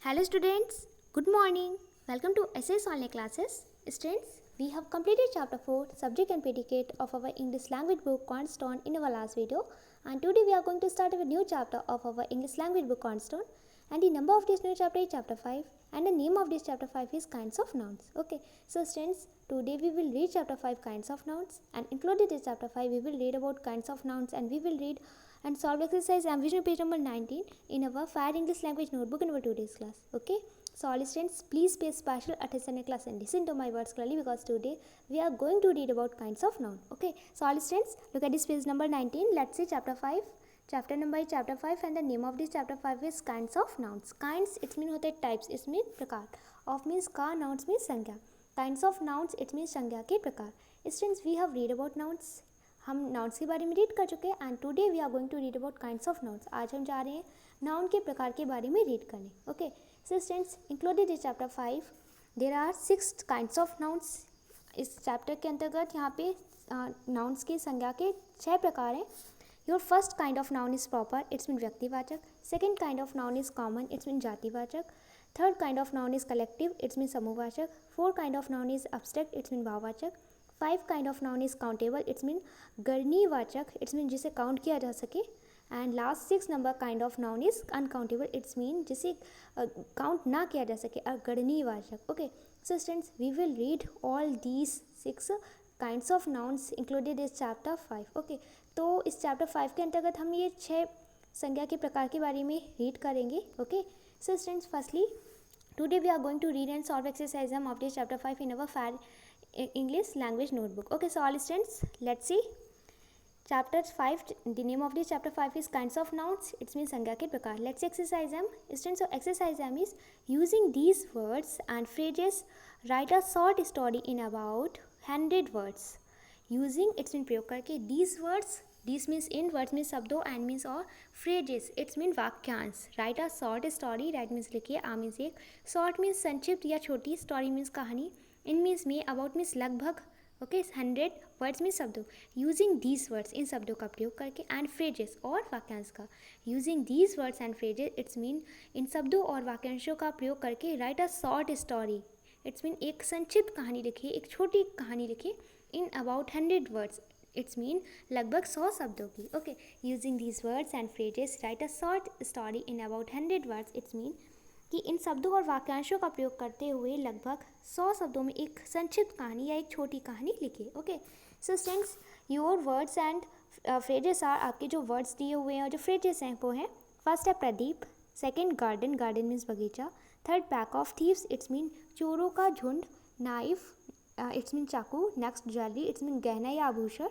Hello students, good morning. Welcome to SS Online Classes. Students, we have completed chapter 4 subject and predicate of our English language book Cornerstone in our last video, and today we are going to start a new chapter of our English language book Cornerstone, and the number of this new chapter is chapter 5 and the name of this chapter 5 is kinds of nouns. Okay, so students, today we will read chapter 5 kinds of nouns, and included in chapter 5 we will read about kinds of nouns and we will read and solve exercise ambition page number 19 in our Fire English language notebook in our today's class. Okay, so all students, please pay special attention in class and listen to my words clearly because today we are going to read about kinds of noun. Okay, so all students, look at this page number 19. Let's see chapter 5. Chapter number is chapter 5 and the name of this chapter 5 is kinds of nouns. Kinds it means होते types, it means प्रकार. Of means का, nouns means संज्ञा. Kinds of nouns it means संज्ञा के प्रकार. Students, we have read about nouns. हम nouns के बारे में रीड कर चुके हैं and today we are going to read about kinds of nouns. आज हम जा रहे हैं नाउन के प्रकार के बारे में रीड करने. Okay, so students, included in chapter 5 there are 6 kinds of nouns. इस चैप्टर के अंतर्गत यहाँ पे नाउन्स की संज्ञा के 6 प्रकार हैं. Your first kind of noun is proper, it's mean व्यक्तिवाचक. Second kind of noun is common, it's mean जातिवाचक. Third kind of noun is collective, it's mean समूहवाचक. Fourth kind of noun is abstract, it's mean भाववाचक. 5 kind of noun is countable, it's mean गणनीवाचक, it's mean जिसे count किया जा सके. And last 6 number kind of noun is uncountable, it's mean जिसे count ना किया जा सके, अगणनीवाचक. Okay, so students, we will read all these 6 kinds of nouns included इस चैप्टर 5. ओके, तो इस चैप्टर 5 के अंतर्गत हम ये 6 संज्ञा के प्रकार के बारे में रीड करेंगे. Okay, so students, firstly today we are going to read and solve exercise of this chapter 5 in our English language notebook. Okay, so all students, let's see chapter 5. The name of this chapter 5 is kinds of nouns, it means संज्ञा के प्रकार. Let's see exercise M. Students, so exercise M is using these words and phrases write a short story in about 100 words. Using it's mean प्रयोग करके these words, this means in, words means शब्दों, and means और phrases it's mean वाक्यांश. Right a short story, right means लिखिए, आ means एक, short means संक्षिप्त या छोटी, स्टोरी मीन्स कहानी, इन मीन्स में, अबाउट मीन्स लगभग. ओके, 100 वर्ड्स मीन्स शब्दों. यूजिंग दीज वर्ड्स, इन शब्दों का प्रयोग करके, एंड फ्रेजेस और वाक्यांश का. Using these words and phrases it's mean in शब्दों और वाक्यांशों का प्रयोग करके right a short story, it's mean एक संक्षिप्त कहानी लिखिए, एक छोटी कहानी लिखिए, in about 100 words, it's mean लगभग 100 शब्दों की. Okay, using these words and phrases right a short story in about 100 words, it's mean कि इन शब्दों और वाक्यांशों का प्रयोग करते हुए लगभग 100 शब्दों में एक संक्षिप्त कहानी या एक छोटी कहानी लिखिए. Okay, so students, your words and phrases are, आपके जो वर्ड्स दिए हुए हैं और जो फ्रेजेस हैं वो हैं. फर्स्ट है Pradeep, second garden, garden means बगीचा. Third pack of thieves, it's mean चोरों का झुंड. नाइफ, इट्स मीन चाकू. नेक्स्ट ज्वेलरी, इट्स मीन गहना या आभूषण.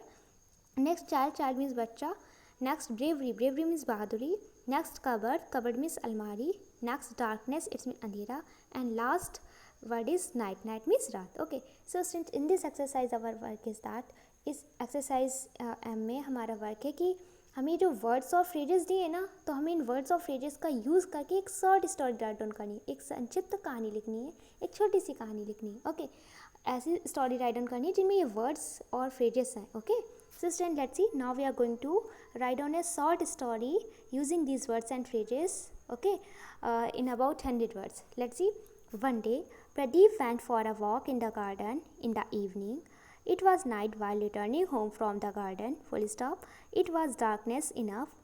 नेक्स्ट चाइल्ड, चाइल्ड मीन्स बच्चा. नेक्स्ट ब्रेवरी, ब्रेवरी मीन्स बहादुरी. नेक्स्ट कबर्ड, कबर्ड मीन्स अलमारी. नेक्स्ट डार्कनेस, इट्स मीन अंधेरा. And last word is night, night means रात. Okay, so students, in this exercise our work is that, इस exercise M में हमारा work है कि हमें जो वर्ड्स और फ्रेजेस दिए ना, तो हमें इन वर्ड्स और फ्रेजेस का यूज़ करके एक शॉर्ट स्टोरी राइट डाउन करनी है, एक संक्षिप्त कहानी लिखनी है, एक छोटी सी कहानी लिखनी है. ओके, ऐसी स्टोरी राइट डाउन करनी है जिनमें ये वर्ड्स और फ्रेजेस हैं. Okay, so students, let's see, now we are going to write down a short story using these words and phrases. Okay, in about 100 words. Let's see. One day Pradeep went for a walk in the garden in the evening. It was night while returning home from the garden, full stop. It was darkness enough,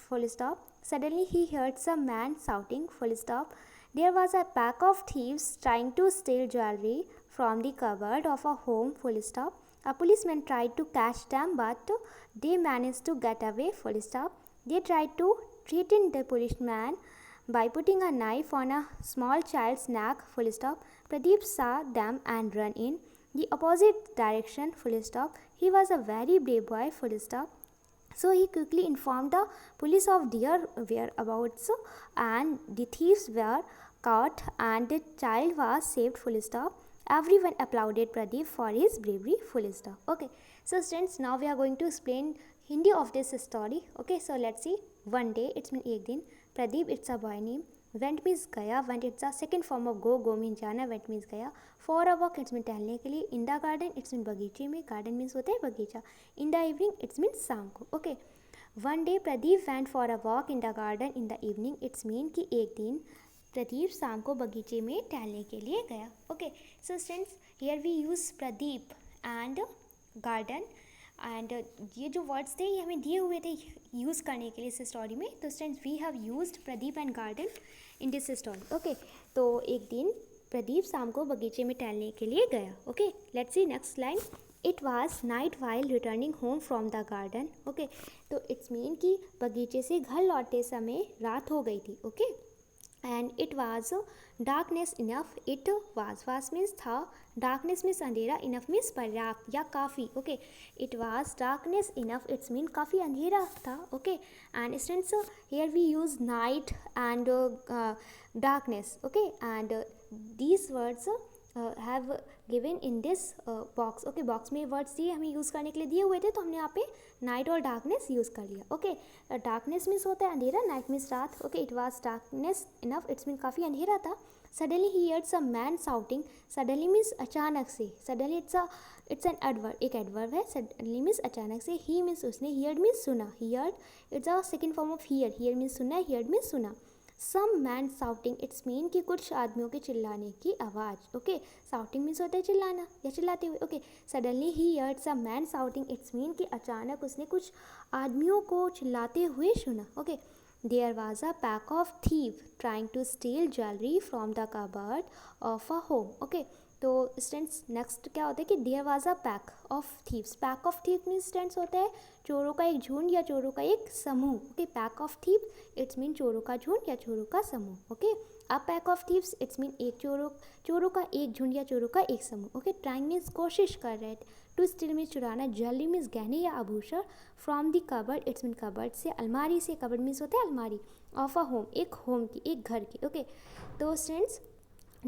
full stop. Suddenly he heard some man shouting, full stop. There was a pack of thieves trying to steal jewelry from the cupboard of a home, full stop. A policeman tried to catch them, but they managed to get away, full stop. They tried to threaten the policeman by putting a knife on a small child's neck, full stop. Pradeep saw them and ran in the opposite direction, full stop. He was a very brave boy, full stop. So he quickly informed the police of their whereabouts and the thieves were caught and the child was saved, full stop. Everyone applauded Pradeep for his bravery, full stop. Okay, so students, now we are going to explain Hindi of this story. Okay, so let's see. One day, it's mean एक दिन. Pradeep, it's a boy name. Went means गया. Went, it's a second form of go. Go means जाना. Went means गया. For a walk, it's mean टहलने के लिए. In the garden, it's mean बगीचे में. Garden means होता है बगीचा. In the evening, it's mean शाम को. Okay. One day Pradeep went for a walk in the garden in the evening. It's mean कि एक दिन प्रदीप शाम को बगीचे में टहलने के लिए गया. Okay, so students here we use Pradeep and garden and ये जो वर्ड्स थे ये हमें दिए हुए थे यूज़ करने के लिए इस स्टोरी में. तो students we have used Pradeep and garden in this story. Okay, तो एक दिन प्रदीप शाम को बगीचे में टहलने के लिए गया. Okay, let's see next line. It was night while returning home from the garden. Okay, तो इट्स मीन कि बगीचे से घर लौटते समय रात हो गई थी. Okay, and it was darkness enough. It was means था, डार्कनेस मीन्स अंधेरा, इनफ मीन्स पर्याप्त या काफ़ी. Okay, it was darkness enough, it's mean काफ़ी अंधेरा था. Okay, and students here we use night and darkness. Okay, and these words have given in this box. Okay, box में words दिए हमें यूज़ करने के लिए दिए हुए थे, तो हमने यहाँ पे नाइट और डार्कनेस यूज़ कर लिया. ओके, डार्कनेस मीन्स होता है अंधेरा, नाइट मीन्स रात. Okay, it was darkness enough, it's mean काफ़ी अंधेरा था. Suddenly he heard some man shouting. Suddenly means अचानक से. सडनली इट्स एन एडवर्ब, एक एडवर्ब है. सडनली मीन्स अचानक से. ही मीन्स उसने, हियर्ड मीन्स सुना. Heard it's a second form of hear. Hear means सुनना, हियर्ड मीन्स सुना. Some man shouting, it's mean कि कुछ आदमियों के चिल्लाने की आवाज़. ओके, शाउटिंग मीन्स होता है चिल्लाना या चिल्लाते हुए. Okay, suddenly he heard some man shouting, it's mean कि अचानक उसने कुछ आदमियों को चिल्लाते हुए सुना. Okay, there was a pack of thief trying to steal jewellery from the cupboard of a home. Okay, तो स्टूडेंट्स नेक्स्ट क्या होता है कि there was a pack of thieves. Pack of thief means students होता है चोरों का एक झुंड या चोरों का एक समूह. Okay, pack of thief it's mean चोरों का झुंड या चोरों का समूह. Okay, a pack of thieves it's mean एक चोरों का एक झुंड या चोरों का एक समूह. ओके, ट्राइंग मीन्स कोशिश कर रहे थे. टू स्टील मीन्स चुराना. ज्वेलरी मीन्स गहने या आभूषण. From the cupboard it's mean cupboard से, अलमारी से. कबर्ड मीन्स होता है अलमारी. ऑफ अ होम, एक होम की, एक घर की. ओके, तो students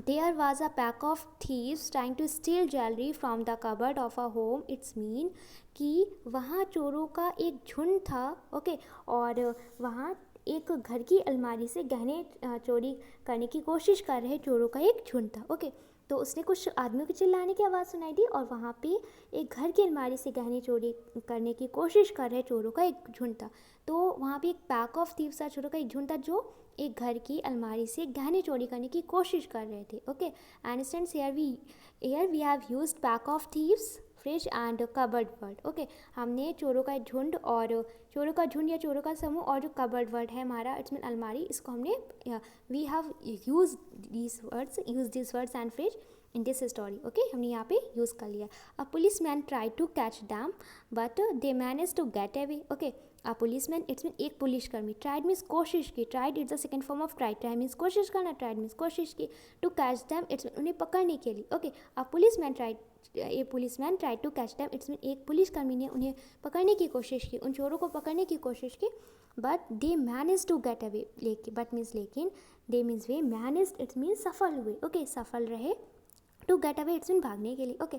there was a pack of thieves trying to steal jewelry from the cupboard of a home. It's mean कि वहाँ चोरों का एक झुंड था. ओके, और वहाँ एक घर की अलमारी से गहने चोरी करने की कोशिश कर रहे चोरों का एक झुंड था. ओके, तो उसने कुछ आदमियों के चिल्लाने की आवाज़ सुनाई दी और वहाँ पे एक घर की अलमारी से गहने चोरी करने की कोशिश कर रहे चोरों का एक झुंड था. तो वहाँ पे एक पैक ऑफ थीव्स था, चोरों का एक झुंड था जो एक घर की अलमारी से गहने चोरी करने की कोशिश कर रहे थे. Okay, and students here we have used pack of thieves, fridge and cupboard word. Okay, हमने चोरों का झुंड और चोरों का झुंड या चोरों का समूह और जो कबर्ड वर्ड है हमारा इट्स मीन अलमारी, इसको हमने we have use this words and fridge in this story. Okay, हमने यहाँ पे यूज़ कर लिया. A police man try to catch them but they manage to get away. Okay, a police man it's mean एक पुलिसकर्मी. Tried means कोशिश की. Tried it's the second form of try. Try means कोशिश करना, tried means कोशिश की. To catch them it's mean उन्हें पकड़ने के लिए. Okay, a police man try to catch them it's mean एक पुलिसकर्मी ने उन्हें पकड़ने की कोशिश की, उन चोरों को पकड़ने की कोशिश की. But they manage to get away. But means लेकिन, दे मीन्स वे, मैनेज इट्स मीन सफल हुए. ओके, सफल रहे. To get away it's mean भागने के लिए. ओके,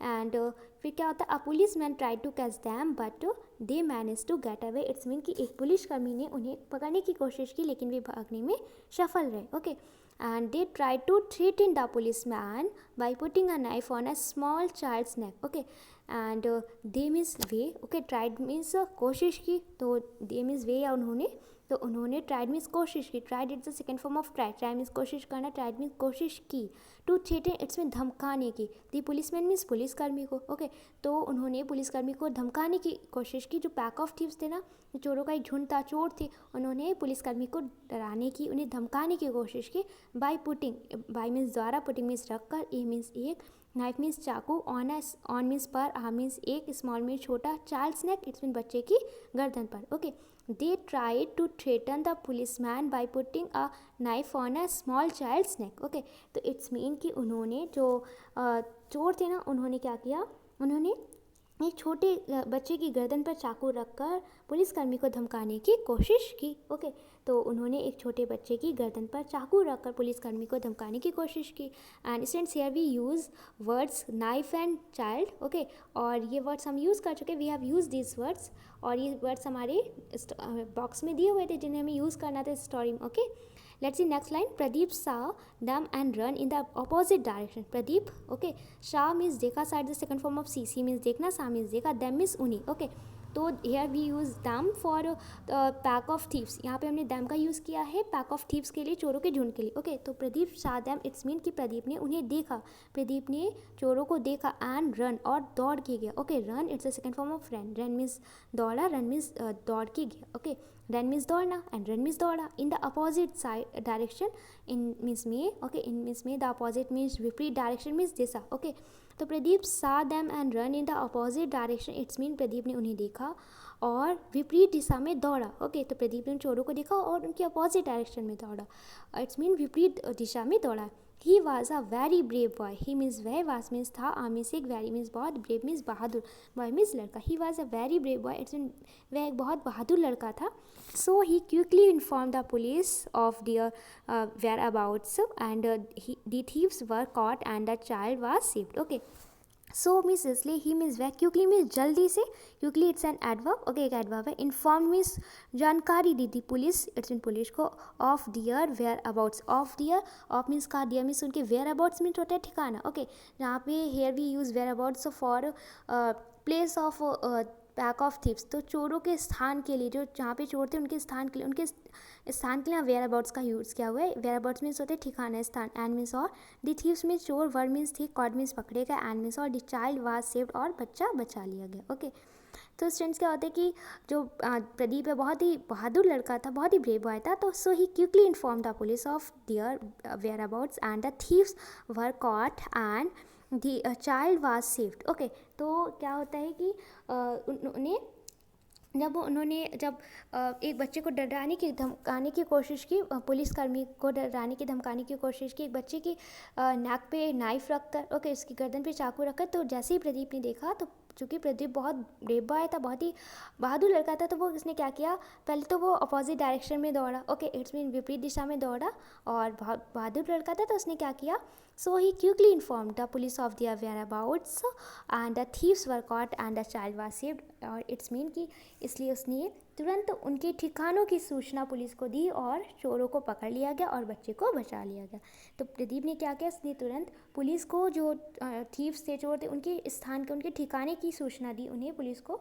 एंड फिर क्या होता है, a police man try to catch them but they manage to get away. It's mean कि एक पुलिसकर्मी ने उन्हें पकड़ने की कोशिश की लेकिन वे भागने में सफल रहे. Okay, and they try to threaten the police man by putting a knife on a small child's neck. Okay, and they means वे. ओके, ट्राइड मीन्स कोशिश की, तो दे मीन्स वे या उन्होंने, तो उन्होंने ट्राइड मीन्स कोशिश की. Tried it's the second form of try. Try means कोशिश करना, ट्राइड मीन्स कोशिश की. टू थ्रेटन इट्स में धमकाने की. दी पुलिसमैन मीन्स पुलिसकर्मी को. ओके, तो उन्होंने पुलिसकर्मी को धमकाने की कोशिश की. जो पैक ऑफ थीव्स थे ना, चोरों का एक झुंड था, चोर थे, उन्होंने पुलिसकर्मी को डराने की, उन्हें धमकाने की कोशिश की. बाई पुटिंग, बाई मीन्स द्वारा, पुटिंग मीन्स रख कर, ए मीन्स एक, नाइफ मीन्स चाकू, ऑन मीन्स पर, आर्म मीन्स एक, स्मॉल मीन्स छोटा, चाइल्ड्स नेक इट्स मीन बच्चे की गर्दन पर. Okay, they tried to threaten the policeman by putting a knife on a small child's neck. Okay, तो इट्स मीन कि उन्होंने जो चोर थे ना, उन्होंने क्या किया, उन्होंने एक छोटे बच्चे की गर्दन पर चाकू रखकर पुलिसकर्मी को धमकाने की कोशिश की. ओके, तो उन्होंने एक छोटे बच्चे की गर्दन पर चाकू रखकर पुलिसकर्मी को धमकाने की कोशिश की. And students here we use words knife and child. Okay, और ये वर्ड्स हम यूज़ कर चुके, we have use this words, और ये वर्ड्स हमारे बॉक्स में दिए हुए थे जिन्हें हमें यूज़ करना था स्टोरी में. Okay, let's see next line. Pradeep saw them and run in the opposite direction. Pradeep, okay, saw means देखा, side the second form of see. See means देखना, सा मीन्स देखा, them मीन्स उन्हीं. ओके, तो here we use them for pack of thieves, यहाँ पे हमने them का यूज़ किया है पैक ऑफ थीव्स के लिए, चोरों के झुंड के लिए। ओके, तो Pradeep Sah them, it's mean कि प्रदीप ने उन्हें देखा, प्रदीप ने चोरों को देखा, एंड रन, और दौड़ के गया। Okay, run it's the second form of run, run means दौड़ा, रन मीन्स दौड़ के गया। ओके, रन मीन्स दौड़ना एंड रन मीन्स दौड़ा। In the opposite side direction, in means में, ओके, इन मीन्स में, द अपोजिट मीन्स विपरीत, डायरेक्शन मीन्स दिशा। Okay, तो प्रदीप सा them and run in the opposite direction, it's mean Pradeep ने उन्हें देखा और विपरीत दिशा में दौड़ा। ओके, तो प्रदीप ने चोरों को देखा और उनके अपोजिट डायरेक्शन में दौड़ा, इट्स मीन विपरीत दिशा में दौड़ा। He was a very brave boy, he means वह, वाज मीन्स था, आ मीन्स एक, वेरी मीन्स बहुत, ब्रेव मीन्स बहादुर, बॉय मीन्स लड़का। He was a very brave boy, it's mean वह एक बहुत बहादुर लड़का था। So he quickly inform the police of their whereabouts and the thieves were caught and the child was saved. Okay, so means इसलिए, he means वह, quickly means जल्दी से, quickly it's an adverb. Okay, एक adverb है। Inform means जानकारी दी थी, police it's mean police को, of their whereabouts, of their, of means का, दियर मीन्स उनके, वेयर अबाउट्स मीन्स होता है ठिकाना। ओके, जहाँ पे here we use whereabouts for place of pack of thieves, तो चोरों के स्थान के लिए, जो जहाँ पे चोर थे उनके स्थान के लिए, उनके स्थान के लिए वेयर अबाउट्स का यूज़ किया हुआ है। वेयर अबाउट्स मीन्स होते हैं ठिकाना, स्थान, एंड मीन्स और, द थीव्स मीन्स चोर, वर्ड मीन्स थी, कॉड मीन्स पकड़े गए, एंड मीन्स और, द चाइल्ड वाज सेव्ड और बच्चा बचा लिया गया। ओके, तो स्टूडेंट्स क्या होता है कि जो प्रदीप है बहुत ही बहादुर लड़का था, बहुत ही ब्रेव बॉय था, तो so he quickly inform the police of their whereabouts and the thieves were caught and the child was saved. Okay, तो क्या होता है कि उन्होंने जब एक बच्चे को डराने की धमकाने की कोशिश की, पुलिसकर्मी को डराने की धमकाने की कोशिश की, एक बच्चे की नाक पे नाइफ रखकर, ओके, इसकी गर्दन पे चाकू रखकर, तो जैसे ही प्रदीप ने देखा, तो चूँकि प्रदीप बहुत ब्रेव बॉय था, बहुत ही बहादुर लड़का था, तो वो उसने क्या किया, पहले तो वो अपोजिट डायरेक्शन में दौड़ा। ओके, इट्स मीन विपरीत दिशा में दौड़ा, और बहुत बहादुर लड़का था, तो उसने क्या किया, so he quickly inform the police of their whereabouts and the thieves were caught and the child was saved. और इट्स मीन कि इसलिए उसने तुरंत उनके ठिकानों की सूचना पुलिस को दी और चोरों को पकड़ लिया गया और बच्चे को बचा लिया गया। तो प्रदीप ने क्या किया, उसने तुरंत पुलिस को, जो थीव्स थे, चोर थे, उनके स्थान के, उनके ठिकाने की सूचना दी उन्हें, पुलिस को,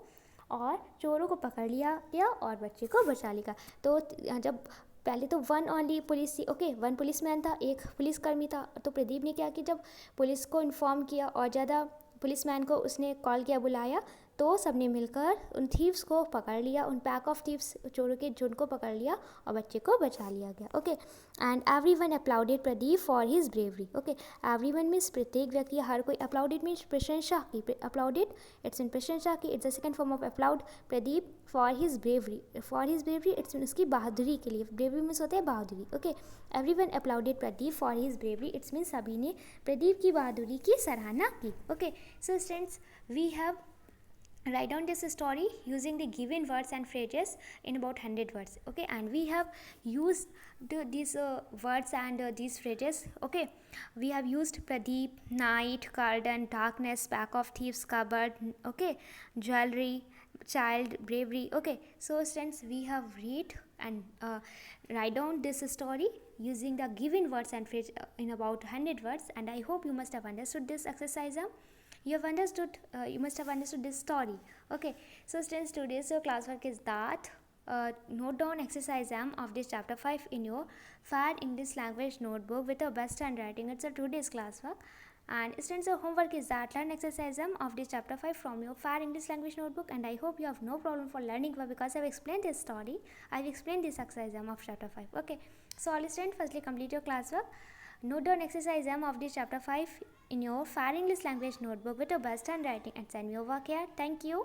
और चोरों को पकड़ लिया गया और बच्चे को बचा लिया। तो जब पहले तो वन ओनली पुलिस थी, ओके, वन पुलिसमैन था, एक पुलिसकर्मी था, तो प्रदीप ने क्या किया, जब पुलिस को इन्फॉर्म किया और ज़्यादा पुलिसमैन को उसने कॉल किया, बुलाया, तो सबने मिलकर उन थीव्स को पकड़ लिया, उन पैक ऑफ थीव्स, चोरों के झुंड को पकड़ लिया और बच्चे को बचा लिया गया। Okay, and everyone applauded Pradeep for his bravery. Okay, everyone means प्रत्येक व्यक्ति, हर कोई, अप्लाउडेड मीन्स प्रशंसा की, अप्लाउडेड इट्स इन प्रशंसा की, it's the second form of applaud, Pradeep for his bravery, for his bravery it's mean उसकी बहादुरी के लिए, ब्रेवरी मीन्स होता है बहादुरी। Okay, everyone applauded Pradeep for his bravery, it's mean सभी ने प्रदीप की बहादुरी की सराहना की। Okay, so students, we have write down this story using the given words and phrases in about 100 words. Okay, and we have used these words and these phrases. Okay, we have used Pradeep, night, garden, darkness, pack of thieves, cupboard, okay, jewelry, child, bravery. Okay, so students, we have read and write down this story using the given words and phrases in about 100 words, and I hope you must have understood this exercise. You have understood, you must have understood this story. Okay, so students, today's your classwork is that note down exercise M of this chapter 5 in your Fair English Language notebook with your best handwriting. It's a today's classwork. And students, your homework is that learn exercise M of this chapter 5 from your Fair English Language notebook, and I hope you have no problem for learning because I've explained this story. I've explained this exercise M of chapter 5. Okay, so all students, firstly complete your classwork. Note down exercise M of this chapter 5 in your Fair English Language notebook with your best handwriting and send me your work here. Thank you.